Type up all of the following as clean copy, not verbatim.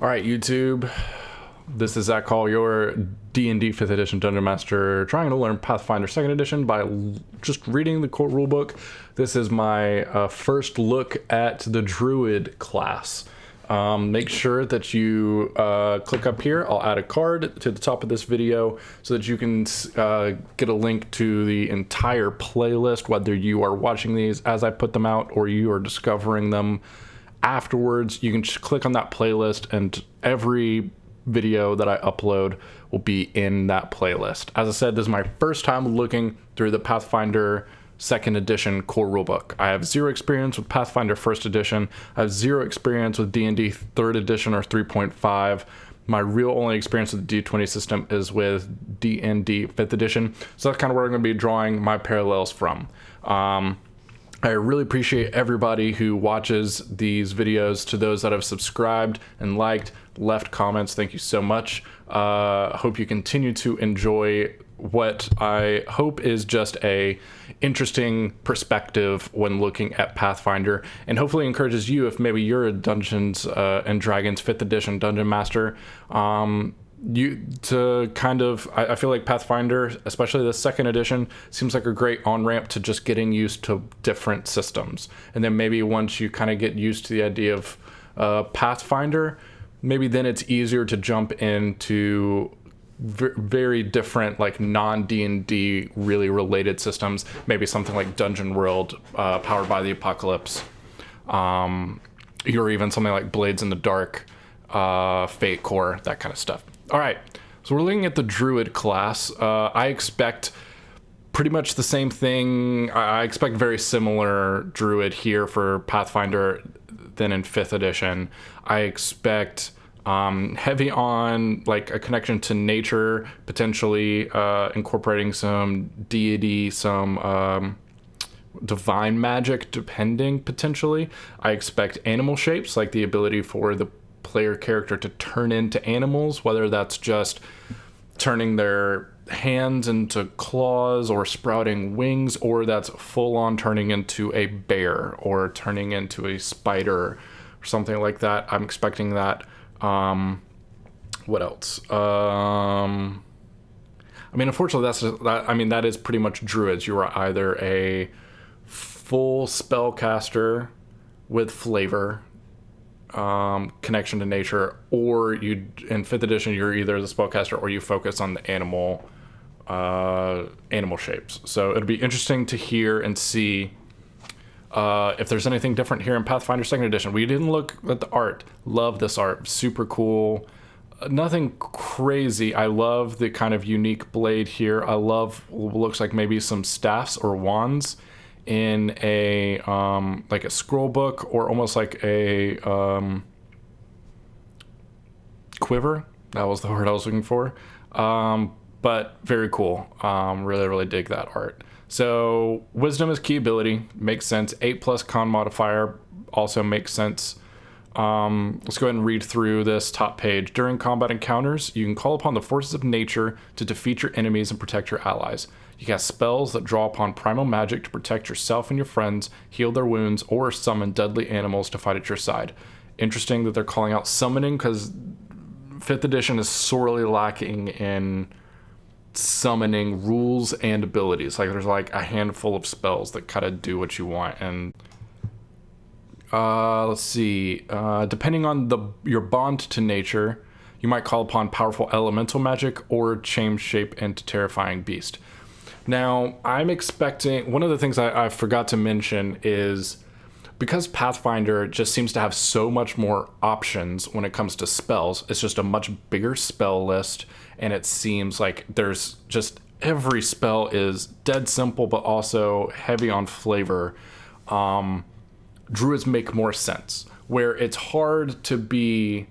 All right, YouTube. This is Zach Hall, your D&D 5th edition Dungeon Master, trying to learn Pathfinder 2nd edition by just reading the core rulebook. This is my first look at the Druid class. Make sure that you click up here. I'll add a card to the top of this video so that you can get a link to the entire playlist, whether you are watching these as I put them out or you are discovering them afterwards. You can just click on that playlist and every video that I upload will be in that playlist. As I said, this is my first time looking through the Pathfinder 2nd edition core rulebook. I have zero experience with Pathfinder 1st edition. I have zero experience with D&D 3rd edition or 3.5. My real only experience with the D20 system is with D&D 5th edition. So that's kind of where I'm going to be drawing my parallels from. I really appreciate everybody who watches these videos. To those that have subscribed and liked, left comments, thank you so much. Hope you continue to enjoy what I hope is just a interesting perspective when looking at Pathfinder, and hopefully encourages you, if maybe you're a Dungeons and Dragons 5th edition Dungeon Master, you to kind of, I feel like Pathfinder, especially the 2nd edition, seems like a great on-ramp to just getting used to different systems. And then maybe once you kind of get used to the idea of Pathfinder, maybe then it's easier to jump into very different, like non-D&D really related systems, maybe something like Dungeon World, powered by the Apocalypse, or even something like Blades in the Dark, Fate Core, that kind of stuff. All right, so we're looking at the Druid class. I expect pretty much the same thing. I expect very similar Druid here for Pathfinder than in 5th edition. I expect heavy on like a connection to nature, potentially incorporating some deity, some divine magic, depending potentially. I expect animal shapes, like the ability for the player character to turn into animals, whether that's just turning their hands into claws or sprouting wings, or that's full on turning into a bear or turning into a spider or something like that. I'm expecting that. What else? I mean, unfortunately, that is pretty much Druids. You are either a full spellcaster with flavor, connection to nature, or you, in 5th edition, you're either the spellcaster or you focus on the animal shapes. So it'll be interesting to hear and see if there's anything different here in Pathfinder 2nd edition. We didn't look at the art. Love this art. Super cool. Nothing crazy. I love the kind of unique blade here. I love what looks like maybe some staffs or wands in a like a scroll book, or almost like a quiver. That was the word I was looking for. But very cool. Really dig that art. So wisdom is key ability, makes sense. 8+ con modifier also makes sense. Let's go ahead and read through this top page. During combat encounters, you can call upon the forces of nature to defeat your enemies and protect your allies. You cast spells that draw upon primal magic to protect yourself and your friends, heal their wounds, or summon deadly animals to fight at your side. Interesting that they're calling out summoning, because 5th edition is sorely lacking in summoning rules and abilities. Like, there's like a handful of spells that kind of do what you want. And let's see, depending on your bond to nature, you might call upon powerful elemental magic or change shape into terrifying beast. Now, I'm expecting, one of the things I forgot to mention is, because Pathfinder just seems to have so much more options when it comes to spells, it's just a much bigger spell list, and it seems like there's just, every spell is dead simple but also heavy on flavor. Druids make more sense, where it's hard to be,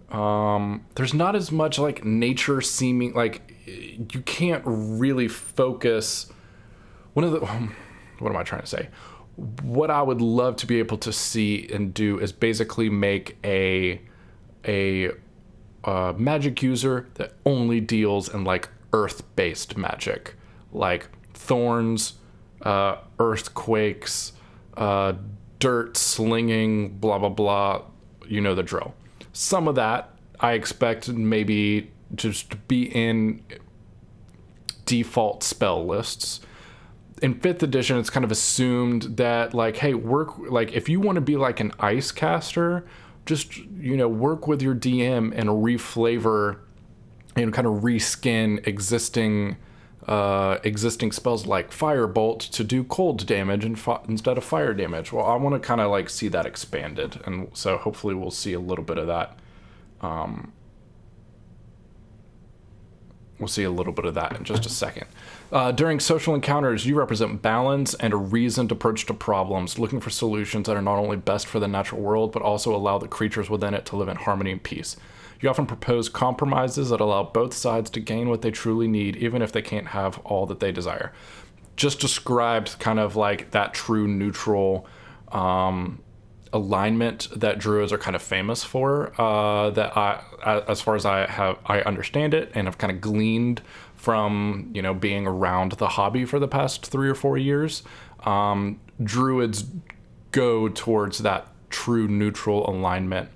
there's not as much like nature seeming, like you can't really focus. What am I trying to say? What I would love to be able to see and do is basically make a magic user that only deals in like earth-based magic, like thorns, earthquakes, dirt slinging, blah blah blah. You know the drill. Some of that I expect maybe just to be in default spell lists. In 5th edition, it's kind of assumed that, like, hey, if you want to be like an ice caster, just, work with your DM and reflavor and kind of reskin existing spells like Firebolt to do cold damage instead of fire damage. Well, I want to kind of like see that expanded, and so hopefully we'll see a little bit of that. We'll see a little bit of that in just a second. During social encounters, you represent balance and a reasoned approach to problems, looking for solutions that are not only best for the natural world, but also allow the creatures within it to live in harmony and peace. You often propose compromises that allow both sides to gain what they truly need, even if they can't have all that they desire. Just described kind of like that true neutral alignment that Druids are kind of famous for, that as far as I understand it, and have kind of gleaned from, being around the hobby for the past 3 or 4 years. Druids go towards that true neutral alignment,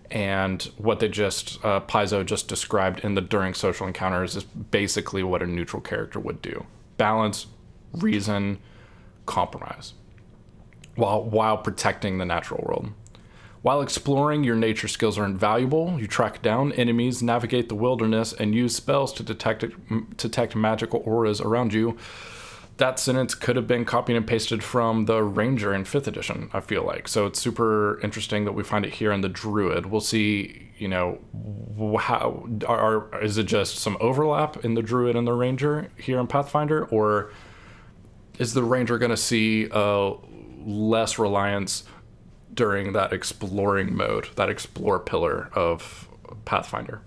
and what they Paizo just described in the during social encounters is basically what a neutral character would do. Balance, reason, compromise, while protecting the natural world. While exploring, your nature skills are invaluable. You track down enemies, navigate the wilderness, and use spells to detect magical auras around you. That sentence could have been copied and pasted from the Ranger in 5th edition, I feel like. So it's super interesting that we find it here in the Druid. We'll see, is it just some overlap in the Druid and the Ranger here in Pathfinder? Or is the Ranger going to see less reliance during that exploring mode, that explore pillar of Pathfinder?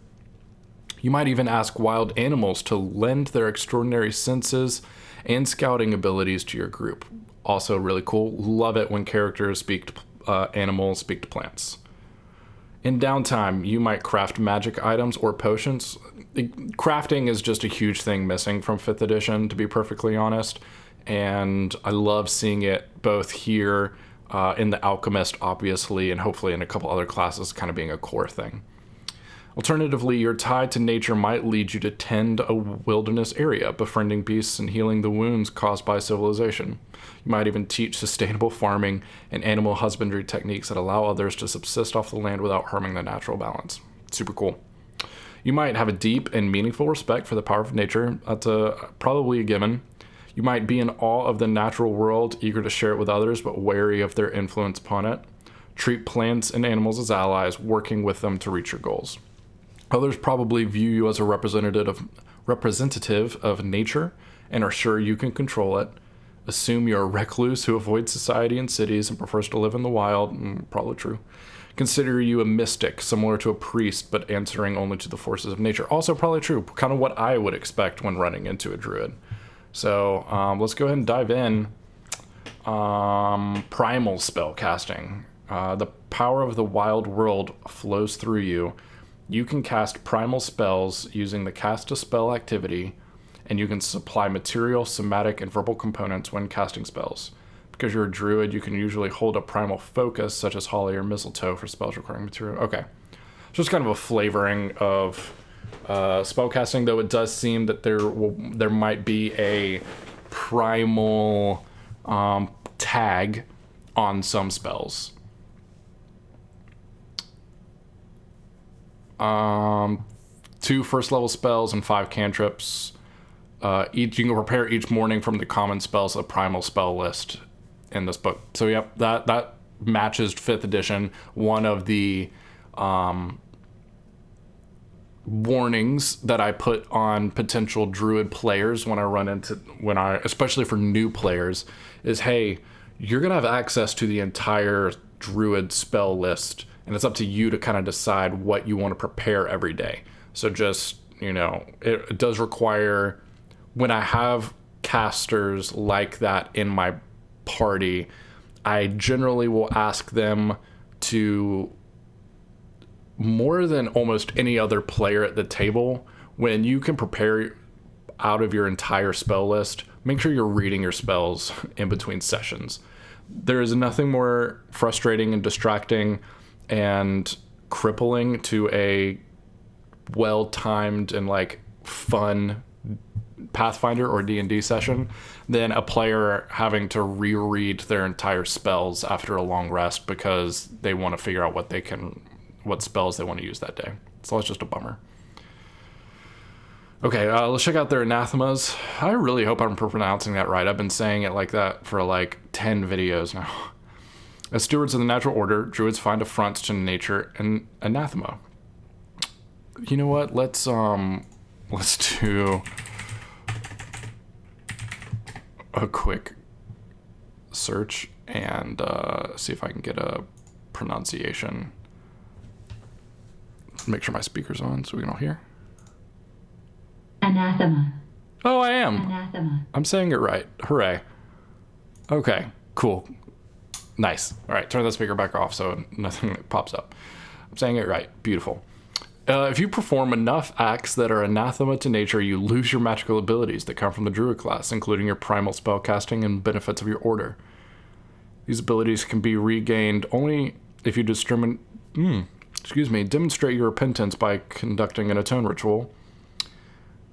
You might even ask wild animals to lend their extraordinary senses and scouting abilities to your group. Also really cool. Love it when characters speak to animals, speak to plants. In downtime, you might craft magic items or potions. Crafting is just a huge thing missing from 5th edition, to be perfectly honest. And I love seeing it both here in the Alchemist, obviously, and hopefully in a couple other classes kind of being a core thing. Alternatively, your tie to nature might lead you to tend a wilderness area, befriending beasts and healing the wounds caused by civilization. You might even teach sustainable farming and animal husbandry techniques that allow others to subsist off the land without harming the natural balance. Super cool. You might have a deep and meaningful respect for the power of nature. That's probably a given. You might be in awe of the natural world, eager to share it with others, but wary of their influence upon it. Treat plants and animals as allies, working with them to reach your goals. Others probably view you as a representative of nature and are sure you can control it. Assume you're a recluse who avoids society and cities and prefers to live in the wild. Probably true. Consider you a mystic, similar to a priest, but answering only to the forces of nature. Also probably true. Kind of what I would expect when running into a druid. So let's go ahead and dive in. Primal spell casting. The power of the wild world flows through you. You can cast primal spells using the cast a spell activity, and you can supply material, somatic, and verbal components when casting spells. Because you're a druid, you can usually hold a primal focus, such as holly or mistletoe, for spells requiring material. Okay. So it's kind of a flavoring of spellcasting, though it does seem that there might be a primal tag on some spells. 2 first level spells and 5 cantrips. You can prepare each morning from the common spells a primal spell list in this book. So yep, that matches 5th edition. One of the warnings that I put on potential druid players especially for new players, is hey, you're gonna have access to the entire druid spell list, and it's up to you to kind of decide what you want to prepare every day. So just, it does require, when I have casters like that in my party, I generally will ask them to, more than almost any other player at the table, when you can prepare out of your entire spell list, make sure you're reading your spells in between sessions. There is nothing more frustrating and distracting and crippling to a well-timed and like fun Pathfinder or D&D session than a player having to reread their entire spells after a long rest because they want to figure out what spells they want to use that day. So it's just a bummer. Okay, let's check out their anathemas. I really hope I'm pronouncing that right. I've been saying it like that for like 10 videos now. As stewards of the natural order, druids find affronts to nature and anathema. You know what? Let's do a quick search and see if I can get a pronunciation. Make sure my speaker's on so we can all hear. Anathema. Oh, I am. Anathema. I'm saying it right. Hooray. Okay, cool. Nice. All right, turn the speaker back off so nothing pops up. I'm saying it right. Beautiful. If you perform enough acts that are anathema to nature, you lose your magical abilities that come from the druid class, including your primal spellcasting and benefits of your order. These abilities can be regained only if you demonstrate your repentance by conducting an atone ritual.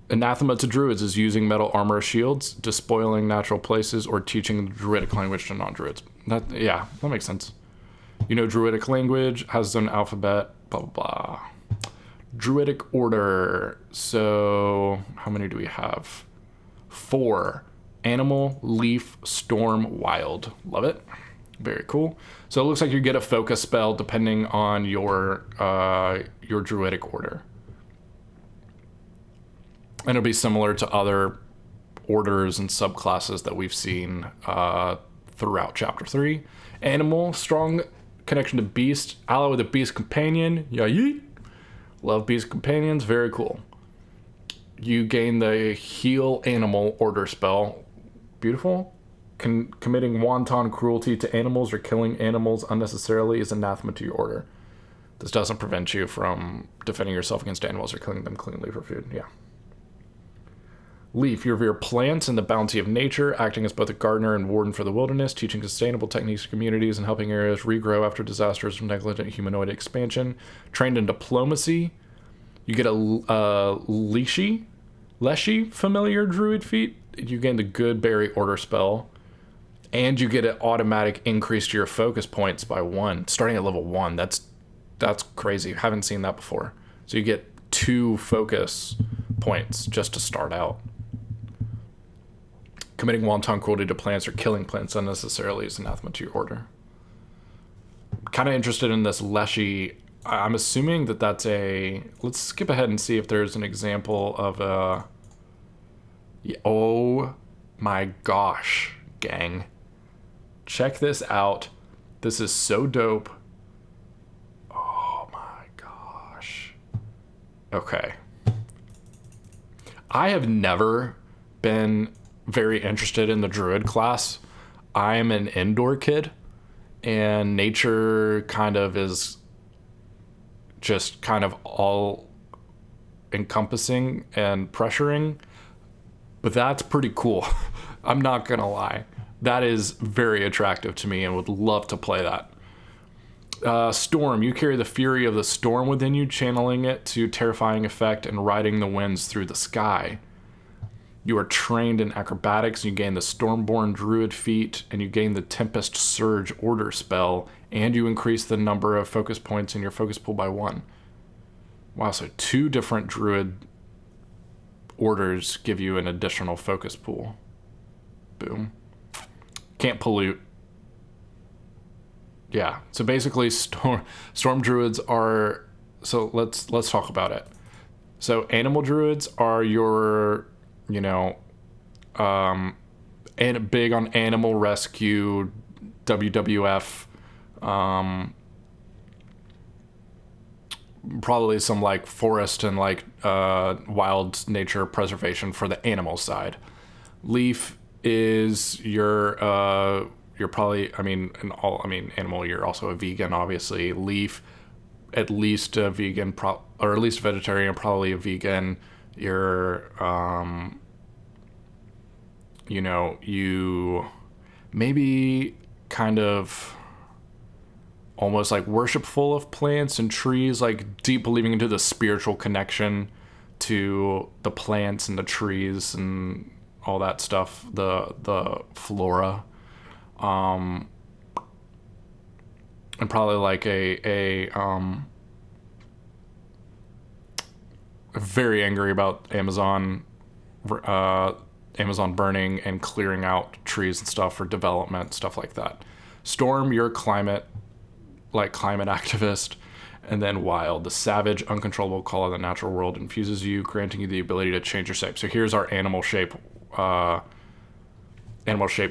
Anathema to druids is using metal armor or shields, despoiling natural places, or teaching the druidic language to non-druids. That makes sense. You know, druidic language has its own alphabet, blah, blah, blah. Druidic order. So, how many do we have? 4. Animal, leaf, storm, wild. Love it. Very cool. So it looks like you get a focus spell depending on your druidic order. And it'll be similar to other orders and subclasses that we've seen throughout Chapter 3. Animal, strong connection to beast, ally with a beast companion. Yeet. Love beast companions, very cool. You gain the heal animal order spell. Beautiful. Committing wanton cruelty to animals or killing animals unnecessarily is anathema to your order. This doesn't prevent you from defending yourself against animals or killing them cleanly for food. Yeah. Leaf, you revere plants and the bounty of nature, acting as both a gardener and warden for the wilderness, teaching sustainable techniques to communities and helping areas regrow after disasters from negligent humanoid expansion. Trained in diplomacy, you get a Leshy familiar druid feat. You gain the good berry order spell, and you get an automatic increase to your focus points by 1, starting at level 1. That's crazy. Haven't seen that before. So you get 2 focus points just to start out. Committing wanton cruelty to plants or killing plants unnecessarily is anathema to your order. Kind of interested in this Leshy. I'm assuming that that's a... Let's skip ahead and see if there's an example of a... Oh my gosh, gang. Check this out. This is so dope. Oh my gosh. Okay. I have never been very interested in the druid class. I'm an indoor kid, and nature kind of is just kind of all encompassing and pressuring, but that's pretty cool. I'm not gonna lie. That is very attractive to me and would love to play that. Storm, you carry the fury of the storm within you, channeling it to terrifying effect and riding the winds through the sky. You are trained in acrobatics, you gain the Stormborn Druid feat, and you gain the Tempest Surge order spell, and you increase the number of focus points in your focus pool by 1. Wow, so 2 different Druid orders give you an additional focus pool. Boom. Can't pollute. Yeah, so basically Storm Druids are... So let's talk about it. So Animal Druids are your... and big on animal rescue, WWF, probably some like forest and like wild nature preservation for the animal side. Leaf is your probably, animal, you're also a vegan, obviously. Leaf, at least a vegan, or at least vegetarian, probably a vegan. You're, you maybe kind of almost like worshipful of plants and trees, like deep believing into the spiritual connection to the plants and the trees and all that stuff, the flora, and probably like a very angry about Amazon burning and clearing out trees and stuff for development, stuff like that. Storm, you're climate activist. And then Wild, the savage, uncontrollable call of the natural world infuses you, granting you the ability to change your shape. So here's our animal shape.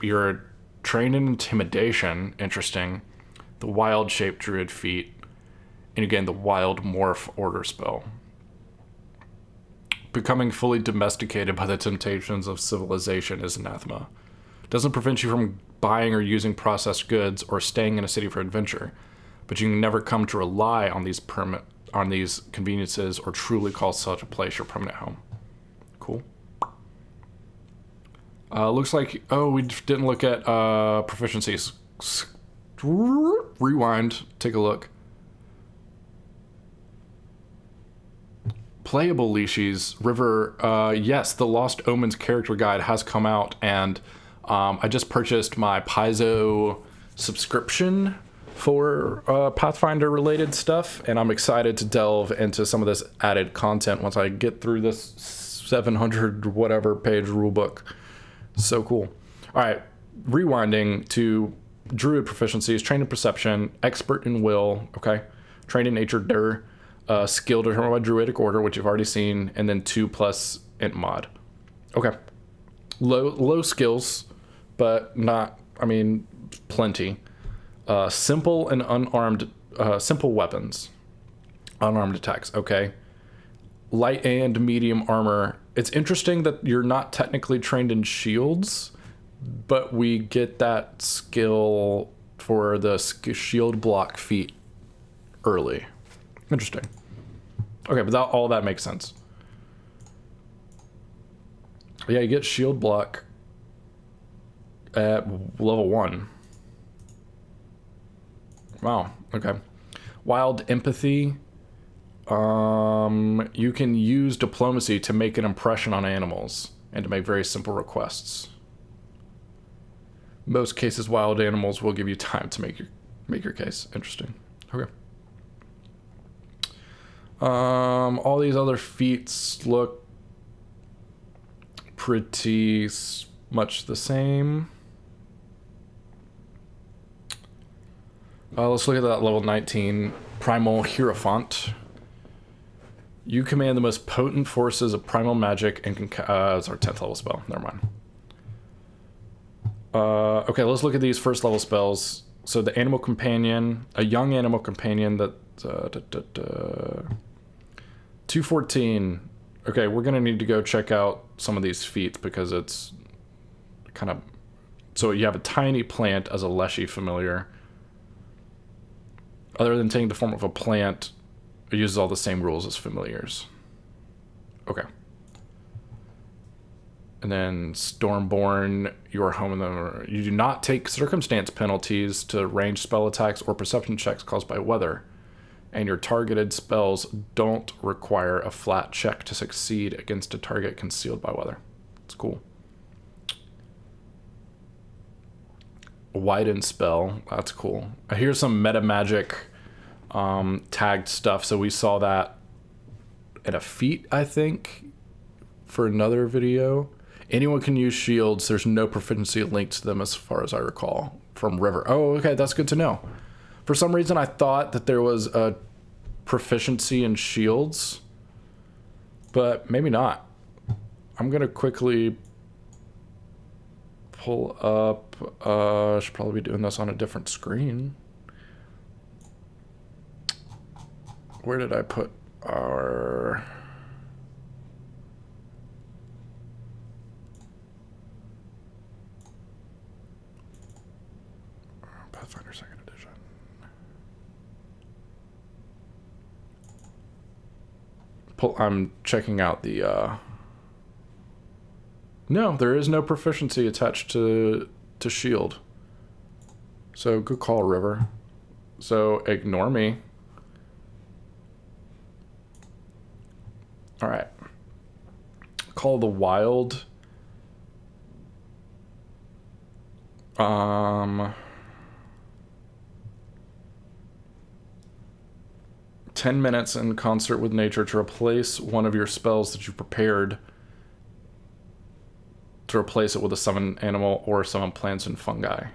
You're trained in intimidation. Interesting. The Wild shape, Druid feat. And again, the Wild morph order spell. Becoming fully domesticated by the temptations of civilization is anathema. Doesn't prevent you from buying or using processed goods or staying in a city for adventure, but you can never come to rely on these conveniences or truly call such a place your permanent home. Cool. Looks like, we didn't look at proficiencies. Rewind, take a look. Playable leashes, River, yes, the Lost Omens character guide has come out, and I just purchased my Paizo subscription for Pathfinder related stuff, and I'm excited to delve into some of this added content once I get through this 700 whatever page rulebook. So cool. All right, rewinding to Druid proficiencies: trained in perception, expert in will, okay, trained in nature, skill determined by druidic order, which you've already seen, and then 2+ int mod. Okay, low skills, but not, plenty. Simple and unarmed, simple weapons, unarmed attacks. Okay, light and medium armor. It's interesting that you're not technically trained in shields, but we get that skill for the shield block feat early. Interesting. Okay, but all that makes sense. Yeah, you get shield block at level 1. Wow, okay. Wild empathy. You can use diplomacy to make an impression on animals and to make very simple requests. Most cases, wild animals will give you time to make your case. Interesting. Okay. All these other feats look pretty much the same. Let's look at that level 19 Primal Hierophant. You command the most potent forces of primal magic and can it's our 10th level spell. Never mind. Okay, let's look at these first level spells. So the animal companion, a young animal companion that 214. Okay, we're gonna need to go check out some of these feats because it's kind of, so you have a tiny plant as a Leshy familiar. Other than taking the form of a plant, it uses all the same rules as familiars. Okay. And then Stormborn, your home in the, you do not take circumstance penalties to ranged spell attacks or perception checks caused by weather. And your targeted spells don't require a flat check to succeed against a target concealed by weather. It's cool. Widen spell, that's cool. Here's some meta magic tagged stuff. So we saw that at a feat, I think, for another video. Anyone can use shields. There's no proficiency linked to them as far as I recall from River. Oh, okay, that's good to know. For some reason, I thought that there was a proficiency in shields, but maybe not. I'm gonna quickly pull up, I should probably be doing this on a different screen. Where did I put our... Pathfinder 2nd edition. I'm checking out the, no, there is no proficiency attached to shield. So good call, River. So ignore me. All right. Call the Wild. 10 minutes in concert with nature to replace one of your spells that you've prepared, to replace it with a summon animal or summon plants and fungi.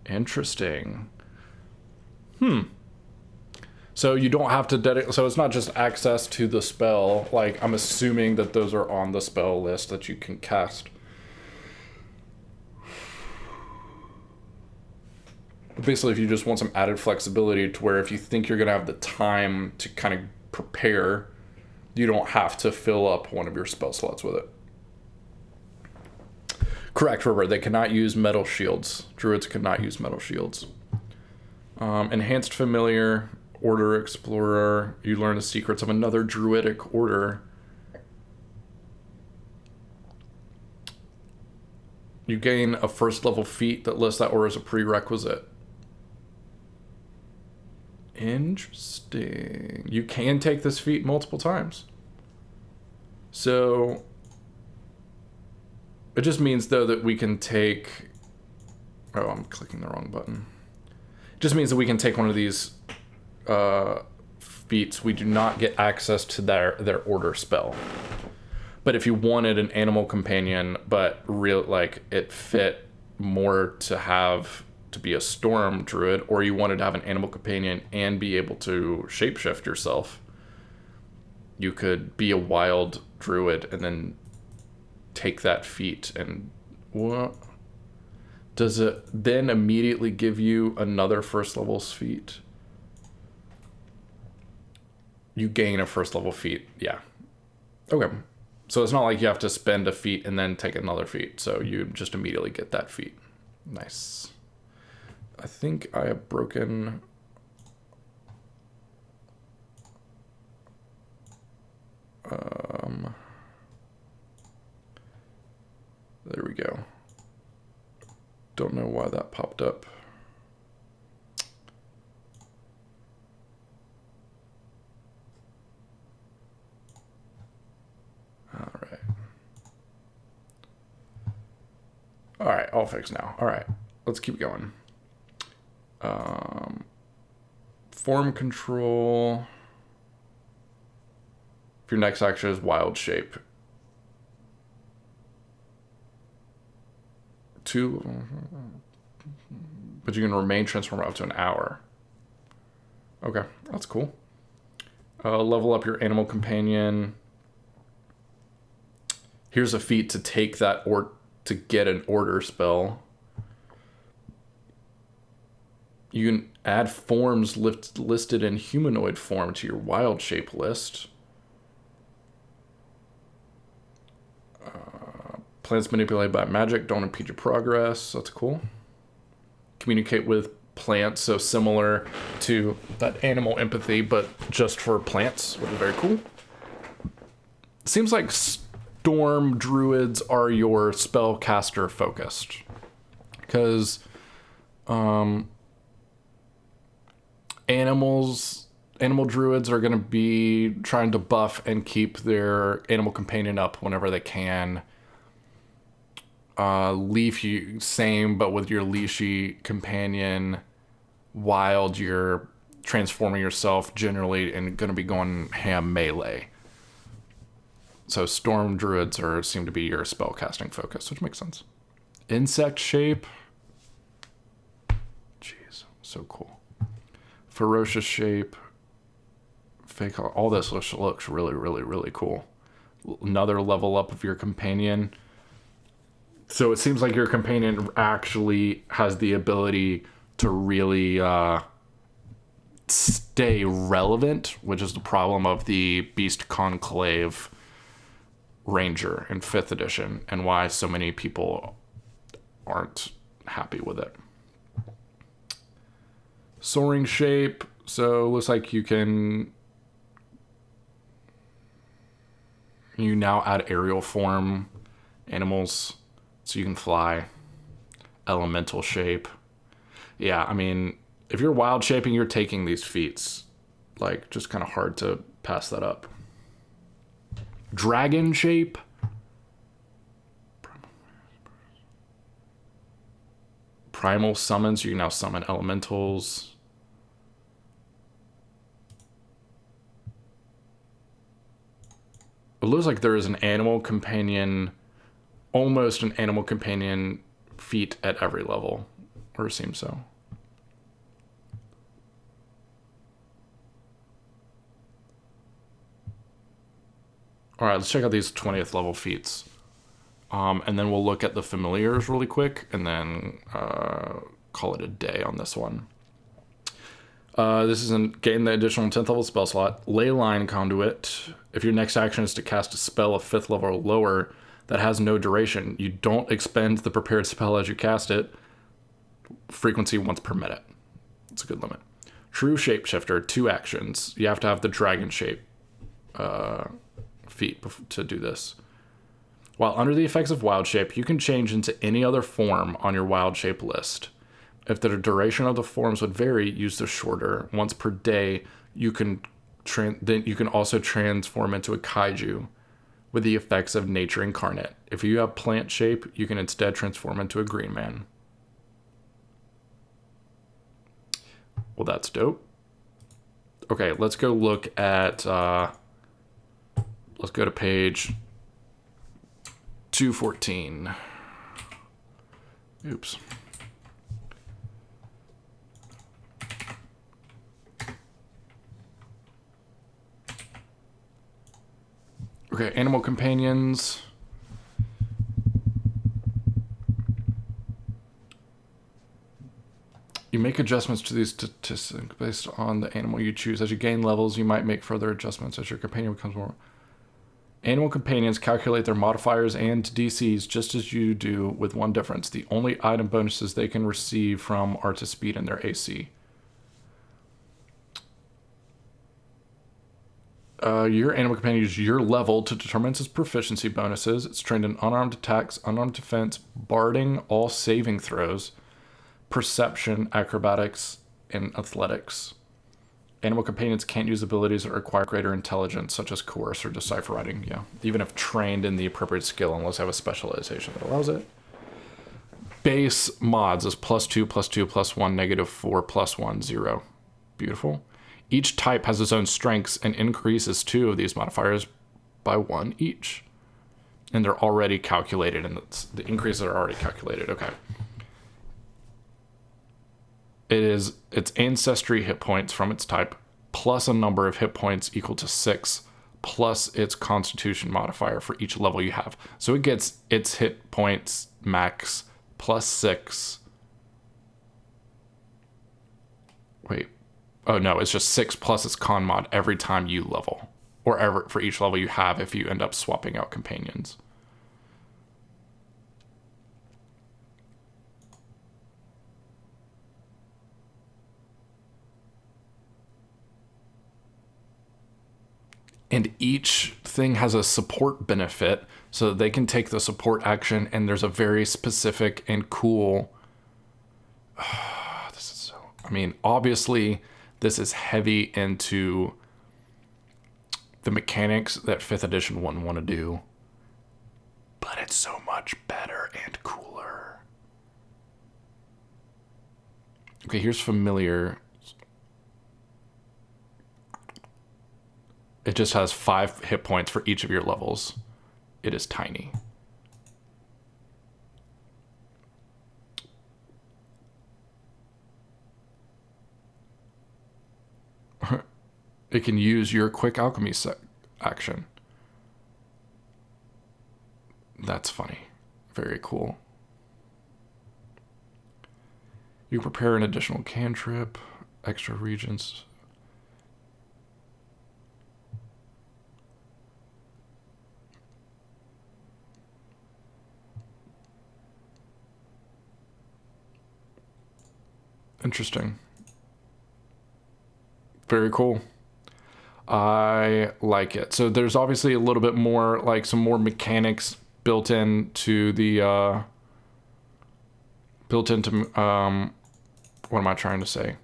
Interesting. So you don't have to dedicate, so it's not just access to the spell. Like, I'm assuming that those are on the spell list that you can cast. Basically, if you just want some added flexibility to where if you think you're going to have the time to kind of prepare, you don't have to fill up one of your spell slots with it. Correct, River. They cannot use metal shields. Druids cannot use metal shields. Enhanced Familiar, Order Explorer. You learn the secrets of another druidic order. You gain a first level feat that lists that order as a prerequisite. Interesting. You can take this feat multiple times. So it just means, though, that we can take... Oh, I'm clicking the wrong button. It just means that we can take one of these feats. We do not get access to their order spell. But if you wanted an animal companion, but it fit more to be a storm druid, or you wanted to have an animal companion and be able to shapeshift yourself, you could be a wild druid and then take that feat. And what does it then immediately give you? Another first level feat? You gain a first level feat. Yeah. Okay. So it's not like you have to spend a feat and then take another feat. So you just immediately get that feat. Nice. I think I have broken... There we go. Don't know why that popped up. All right, all fixed now. All right, let's keep going. Form control. If your next action is wild shape. 2, but you can remain transformed up to an hour. Okay, that's cool. Level up your animal companion. Here's a feat to take that or to get an order spell. You can add forms listed in humanoid form to your wild shape list. Plants manipulated by magic don't impede your progress. That's cool. Communicate with plants, so similar to that animal empathy, but just for plants, which is very cool. Seems like storm druids are your spellcaster focused, because animal druids are going to be trying to buff and keep their animal companion up whenever they can. Leafy, same, but with your leashy companion. Wild, you're transforming yourself generally and going to be going ham melee. So storm druids seem to be your spellcasting focus, which makes sense. Insect shape. Jeez, so cool. Ferocious shape. Fake. All this looks really, really, really cool. Another level up of your companion. So it seems like your companion actually has the ability to really stay relevant, which is the problem of the Beast Conclave Ranger in 5th edition, and why so many people aren't happy with it. Soaring shape. So it looks like you now add aerial form animals. So you can fly. Elemental shape. Yeah, I mean, if you're wild shaping, you're taking these feats. Like, just kind of hard to pass that up. Dragon shape. Primal summons. You can now summon elementals. It looks like there is an animal companion, almost an animal companion feat at every level, or it seems so. All right, let's check out these 20th level feats. And then we'll look at the familiars really quick and then call it a day on this one. This is gain the additional 10th level spell slot. Leyline Conduit. If your next action is to cast a spell of 5th level or lower that has no duration, you don't expend the prepared spell as you cast it. Frequency once per minute. It's a good limit. True Shapeshifter, 2 actions. You have to have the dragon shape feat to do this. While under the effects of Wild Shape, you can change into any other form on your Wild Shape list. If the duration of the forms would vary, use the shorter. Once per day, you can also transform into a kaiju with the effects of Nature Incarnate. If you have Plant Shape, you can instead transform into a green man. Well, that's dope. Okay, let's go look at... let's go to page 214. Oops. Okay, animal companions. You make adjustments to these statistics based on the animal you choose. As you gain levels, you might make further adjustments as your companion becomes more... Animal companions calculate their modifiers and DCs just as you do, with one difference. The only item bonuses they can receive from are to speed and their AC. Your animal companion uses your level to determine its proficiency bonuses. It's trained in unarmed attacks, unarmed defense, barding, all saving throws, perception, acrobatics, and athletics. Animal companions can't use abilities that require greater intelligence, such as coerce or decipher writing, yeah, even if trained in the appropriate skill, unless they have a specialization that allows it. Base mods is +2, +2, +1, -4, +1, 0. Beautiful. Each type has its own strengths and increases 2 of these modifiers by 1 each. And they're already calculated, and the increases are already calculated. Okay. Its ancestry hit points from its type, plus a number of hit points equal to 6, plus its constitution modifier for each level you have. So it gets its hit points max plus 6. Wait. Oh, no, it's just 6 plus its con mod every time you level. Or ever for each level you have if you end up swapping out companions. And each thing has a support benefit, so that they can take the support action, and there's a very specific and cool... this is so... I mean, obviously, this is heavy into the mechanics that 5th edition wouldn't want to do. But it's so much better and cooler. Okay, here's familiar... It just has 5 hit points for each of your levels. It is tiny. It can use your quick alchemy action. That's funny. Very cool. You prepare an additional cantrip, extra regions. Interesting. Very cool. I like it. So there's obviously a little bit more, like some more mechanics built into the, what am I trying to say?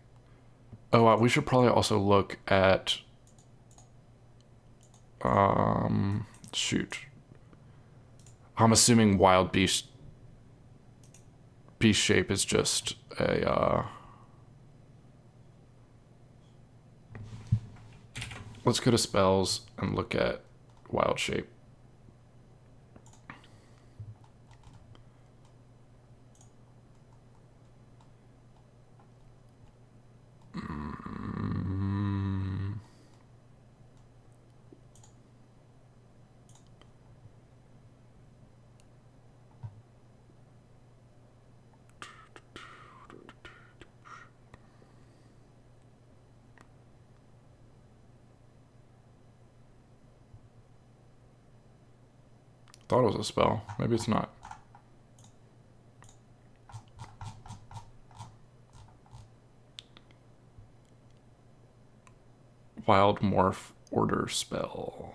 Oh, we should probably also look at, shoot. I'm assuming wild beast shape is just a, let's go to spells and look at wild shape. Thought it was a spell. Maybe it's not. Wild morph order spell.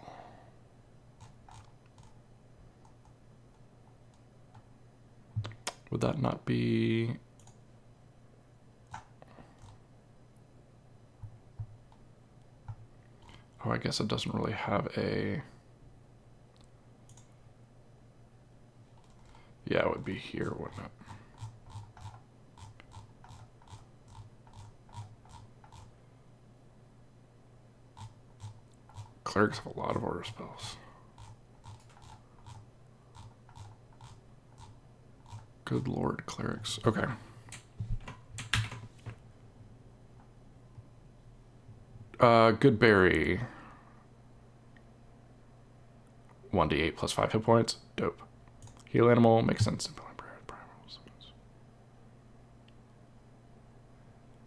Would that not be... Oh, I guess it doesn't really have a... Yeah, it would be here, wouldn't it? Clerics have a lot of order spells. Good lord, clerics. Okay. Good berry. 1d8 plus 5 hit points. Dope. Heal animal makes sense.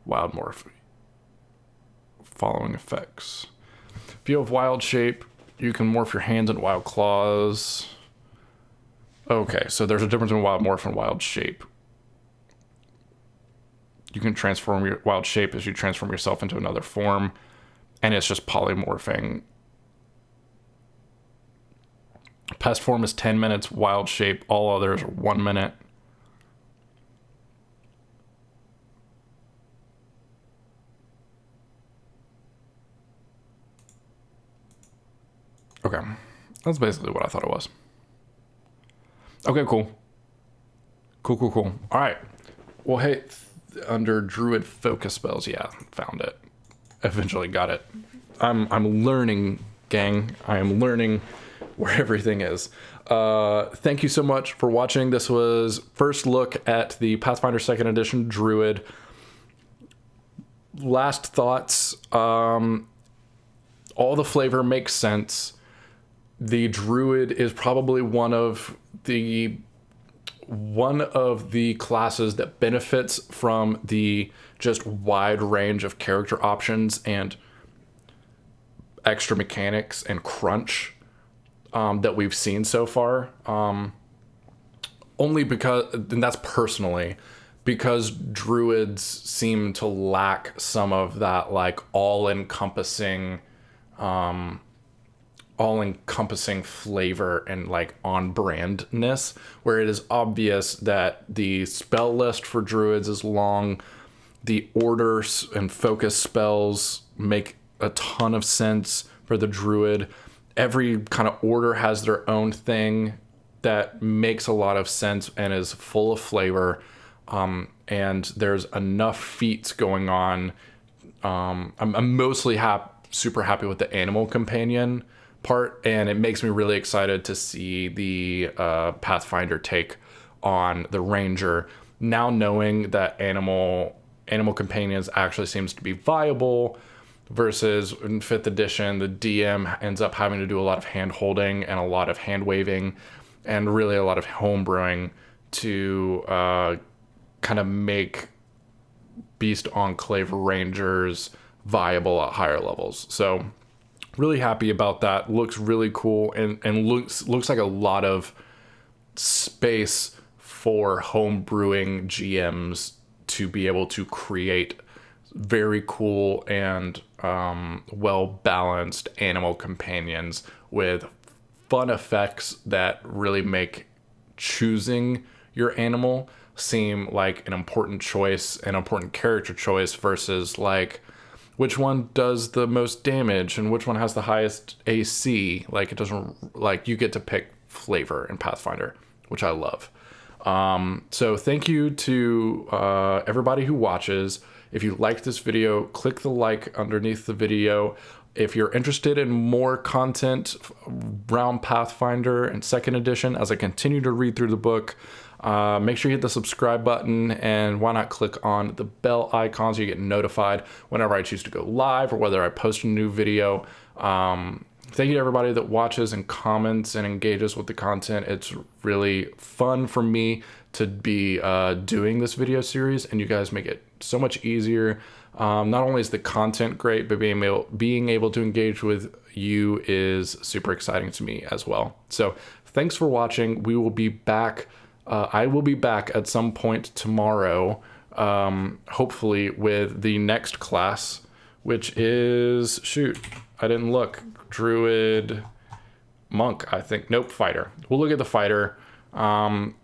Wild morph. Following effects. If you have wild shape, you can morph your hands into wild claws. Okay, so there's a difference between wild morph and wild shape. You can transform your wild shape as you transform yourself into another form, and it's just polymorphing. Pest form is 10 minutes, wild shape, all others are 1 minute. Okay, that's basically what I thought it was. Okay, cool. Cool. All right. Well, hey, under Druid focus spells, yeah, found it. Eventually got it. I'm learning, gang. I am learning where everything is. Thank you so much for watching. This was first look at the Pathfinder 2nd Edition Druid. Last thoughts. All the flavor makes sense. The Druid is probably one of the classes that benefits from the just wide range of character options and extra mechanics and crunch that we've seen so far. Only because, and that's personally, because Druids seem to lack some of that like all-encompassing flavor and like on-brandness, where it is obvious that the spell list for Druids is long. The orders and focus spells make a ton of sense for the Druid. Every kind of order has their own thing that makes a lot of sense and is full of flavor. And there's enough feats going on. I'm mostly super happy with the animal companion part, and it makes me really excited to see the Pathfinder take on the Ranger. Now knowing that animal companions actually seems to be viable, versus in 5th edition the DM ends up having to do a lot of hand holding and a lot of hand waving and really a lot of home brewing to kind of make Beast Enclave Rangers viable at higher levels. So really happy about that. Looks really cool and looks like a lot of space for home brewing GMs to be able to create very cool and well-balanced animal companions with fun effects that really make choosing your animal seem like an important choice, an important character choice, versus like which one does the most damage and which one has the highest AC. Like, it doesn't, like, you get to pick flavor in Pathfinder, which I love. So thank you to everybody who watches. If you liked this video, click the like underneath the video. If you're interested in more content around Pathfinder and 2nd edition, as I continue to read through the book, make sure you hit the subscribe button, and why not click on the bell icon so you get notified whenever I choose to go live or whether I post a new video. Thank you to everybody that watches and comments and engages with the content. It's really fun for me to be doing this video series, and you guys make it so much easier. Not only is the content great, but being able to engage with you is super exciting to me as well. So thanks for watching. We will be back. I will be back at some point tomorrow, hopefully with the next class, which is, shoot, I didn't look. Druid, monk, I think. Nope, fighter. We'll look at the fighter. I'm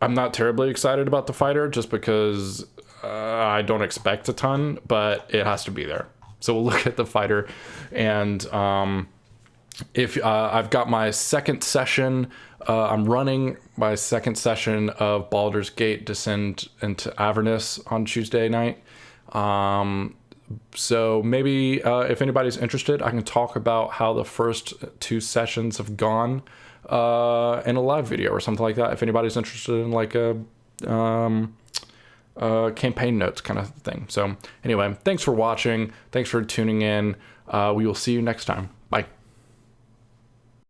not terribly excited about the fighter just because I don't expect a ton, but it has to be there. So we'll look at the fighter. And if I've got my second session, I'm running my second session of Baldur's Gate Descend into Avernus on Tuesday night. So maybe if anybody's interested, I can talk about how the first 2 sessions have gone in a live video or something like that. If anybody's interested in like a campaign notes kind of thing. So anyway, thanks for watching. Thanks for tuning in. We will see you next time.